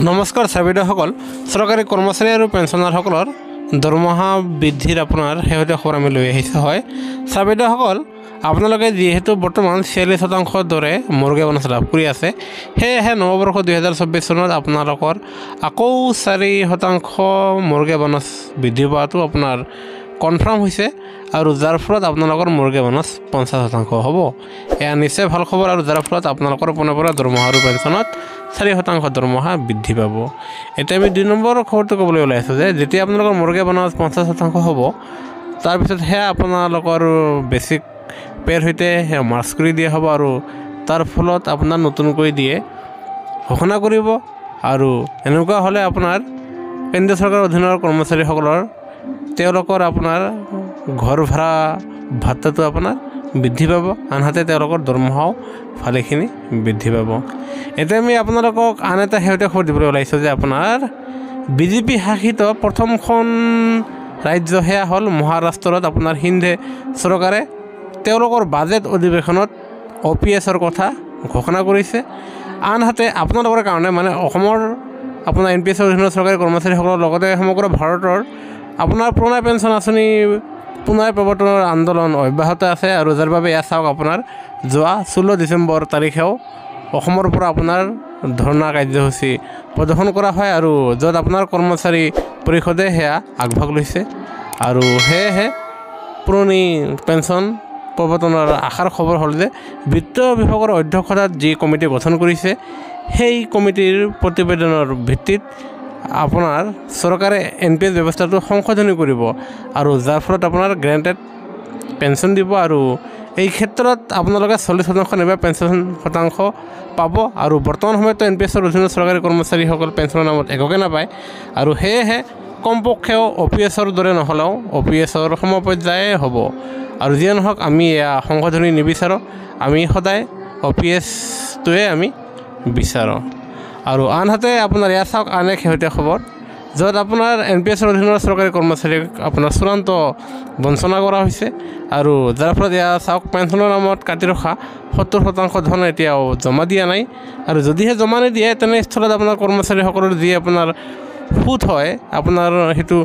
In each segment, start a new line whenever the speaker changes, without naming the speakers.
নমস্কাৰ চাবিদাসকল চৰকাৰী কৰ্মচাৰী আৰু পেঞ্চনাৰসকলৰ দৰমহা বৃদ্ধিৰ আপোনাৰ শেহতীয়া খবৰ আমি লৈ আহিছোঁ হয় চাবিদাসকল আপোনালোকে যিহেতু বৰ্তমান 46% দৰে মৰ্গে বনাছ লাভ কৰি আছে সেয়েহে নৱবৰ্ষ 2024 চনত আপোনালোকৰ আকৌ 4% মৰ্গে বনাছ বৃদ্ধি পোৱাটো আপোনাৰ কনফাৰ্ম হৈছে আৰু যাৰ ফলত আপোনালোকৰ মৰ্গে বনাছ 50% হ'ব এয়া নিশ্চয় ভাল খবৰ আৰু যাৰ ফলত আপোনালোকৰ পুনৰ দৰমহা আৰু পেঞ্চনত 4% দৰমহা বৃদ্ধি পাব এতিয়া আমি 2 নম্বৰ খবৰটো ক'বলৈ ওলাইছোঁ যে যেতিয়া আপোনালোকৰ মৰ্গে বনাছ 50% হ'ব তাৰপিছত সেয়া আপোনালোকৰ বেছিক পেৰ হৈতে মাৰ্চ কৰি দিয়া হ'ব আৰু তাৰ ফলত আপোনাৰ নতুনকৈ দিয়ে ঘোষণা কৰিব আৰু এনেকুৱা হ'লে আপোনাৰ কেন্দ্ৰীয় চৰকাৰৰ অধীনৰ কৰ্মচাৰীসকলৰ তেওঁলোকৰ আপোনাৰ ঘৰ ভাড়া ভাত্তাটো আপোনাৰ বৃদ্ধি পাব আনহাতে তেওঁলোকৰ দৰমহাও ভালেখিনি বৃদ্ধি পাব এতিয়া আমি আপোনালোকক আন এটা শেহতীয়া খবৰ দিবলৈ ওলাইছোঁ যে আপোনাৰ বিজেপি শাসিত প্ৰথমখন ৰাজ্য সেয়া হ'ল মহাৰাষ্ট্ৰত আপোনাৰ সিন্ধে চৰকাৰে তেওঁলোকৰ বাজেট অধিৱেশনত OPSৰ কথা ঘোষণা কৰিছে আনহাতে আপোনালোকৰ কাৰণে মানে অসমৰ আপোনাৰ NPSৰ অধীনৰ চৰকাৰী কৰ্মচাৰীসকলৰ লগতে সমগ্ৰ ভাৰতৰ আপোনাৰ পুৰণা পেঞ্চন আঁচনি পুনৰ প্ৰৱৰ্তনৰ আন্দোলন অব্যাহত আছে আৰু যাৰ বাবে এয়া চাওক আপোনাৰ যোৱা 16 ডিচেম্বৰ তাৰিখেও অসমৰ পৰা আপোনাৰ ধৰ্ণা কাৰ্যসূচী প্ৰদৰ্শন কৰা হয় আৰু য'ত আপোনাৰ কৰ্মচাৰী পৰিষদে সেয়া আগভাগ লৈছে আৰু সেয়েহে পুৰণি পেঞ্চন প্ৰৱৰ্তনৰ আশাৰ খবৰ হ'ল যে বিত্ত বিভাগৰ অধ্যক্ষতাত যি কমিটি গঠন কৰিছে সেই কমিটিৰ প্ৰতিবেদনৰ ভিত্তিত আপোনাৰ চৰকাৰে NPS ব্যৱস্থাটো সংশোধনী কৰিব আৰু যাৰ ফলত আপোনাৰ গ্ৰেণ্টেড পেঞ্চন দিব আৰু এই ক্ষেত্ৰত আপোনালোকে 40% এবাৰ পেঞ্চন শতাংশ পাব আৰু বৰ্তমান সময়ত NPSৰ অধীনৰ চৰকাৰী কৰ্মচাৰীসকল পেঞ্চনৰ নামত একোকে নাপায় আৰু সেয়েহে কমপক্ষেও OPSৰ দৰে নহ'লেও OPSৰ সমপৰ্যায়ে হ'ব আৰু যিয়ে নহওক আমি এয়া সংশোধনী নিবিচাৰোঁ আমি সদায় OPSটোৱে আমি বিচাৰোঁ আৰু আনহাতে আপোনাৰ এয়া চাওক আন এক শেহতীয়া খবৰ য'ত আপোনাৰ NPSৰ অধীনৰ চৰকাৰী কৰ্মচাৰীক আপোনাৰ চূড়ান্ত বঞ্চনা কৰা হৈছে আৰু যাৰ ফলত এয়া চাওক পেঞ্চনৰ নামত কাটি ৰখা 70% ধন এতিয়াও জমা দিয়া নাই আৰু যদিহে জমা নিদিয়ে তেনেস্থলত আপোনাৰ কৰ্মচাৰীসকলৰ যি আপোনাৰ সুদ হয় আপোনাৰ সেইটো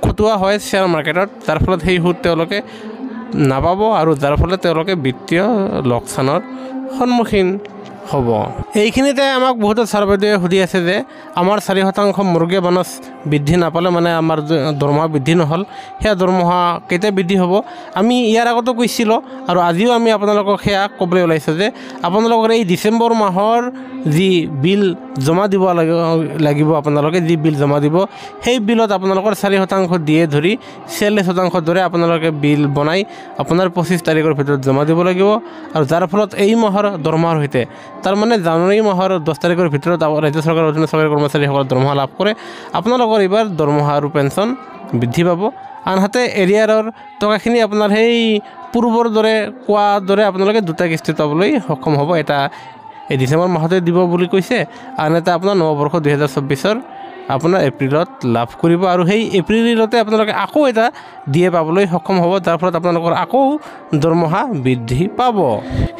খটুৱা হয় শ্বেয়াৰ মাৰ্কেটত যাৰ ফলত সেই সুদ তেওঁলোকে নাপাব আৰু যাৰ ফলত তেওঁলোকে বিত্তীয় লোকচানৰ সন্মুখীন হ'ব এইখিনিতে আমাক বহুতো ছাৰবাইদেৱে সুধি আছে যে আমাৰ 4% মৰ্গে বনাছ বৃদ্ধি নাপালে মানে আমাৰ দৰমহা বৃদ্ধি নহ'ল সেয়া দৰমহা কেতিয়া বৃদ্ধি হ'ব আমি ইয়াৰ আগতো কৈছিলোঁ আৰু আজিও আমি আপোনালোকক সেয়া ক'বলৈ ওলাইছোঁ যে আপোনালোকৰ এই ডিচেম্বৰ মাহৰ যি বিল জমা দিব লাগিব আপোনালোকে যি বিল জমা দিব সেই বিলত আপোনালোকৰ 4% দিয়ে ধৰি 46% দৰে আপোনালোকে বিল বনাই আপোনাৰ 25 তাৰিখৰ ভিতৰত জমা দিব লাগিব আৰু যাৰ ফলত এই মাহৰ দৰমহাৰ সৈতে তাৰমানে জানুৱাৰী মাহৰ 10 তাৰিখৰ ভিতৰত ৰাজ্য চৰকাৰৰ অধীনৰ চৰকাৰী কৰ্মচাৰীসকলে দৰমহা লাভ কৰে আপোনালোকৰ এইবাৰ দৰমহা আৰু পেঞ্চন বৃদ্ধি পাব আনহাতে এৰিয়াৰৰ টকাখিনি আপোনাৰ সেই পূৰ্বৰ দৰে কোৱা দৰে আপোনালোকে দুটা কিস্তিত পাবলৈ সক্ষম হ'ব এটা এই ডিচেম্বৰ মাহতে দিব বুলি কৈছে আন এটা আপোনাৰ নৱবৰ্ষ 2024ৰ আপোনাৰ এপ্ৰিলত লাভ কৰিব আৰু সেই এপ্ৰিলতে আপোনালোকে আকৌ এটা দিয়ে পাবলৈ সক্ষম হ'ব যাৰ ফলত আপোনালোকৰ আকৌ দৰমহা বৃদ্ধি পাব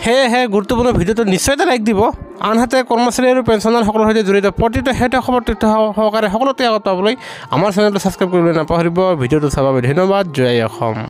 সেয়েহে গুৰুত্বপূৰ্ণ ভিডিঅ'টো নিশ্চয় এটা লাইক দিব আনহাতে কৰ্মচাৰী আৰু পেঞ্চনাৰসকলৰ সৈতে জড়িত প্ৰতিটো শেহতীয়া খবৰ তথ্য সহকাৰে সকলোতে আগত পাবলৈ আমাৰ চেনেলটো ছাবস্ক্ৰাইব কৰিবলৈ নাপাহৰিব ভিডিঅ'টো চাব ধন্যবাদ জয় অসম।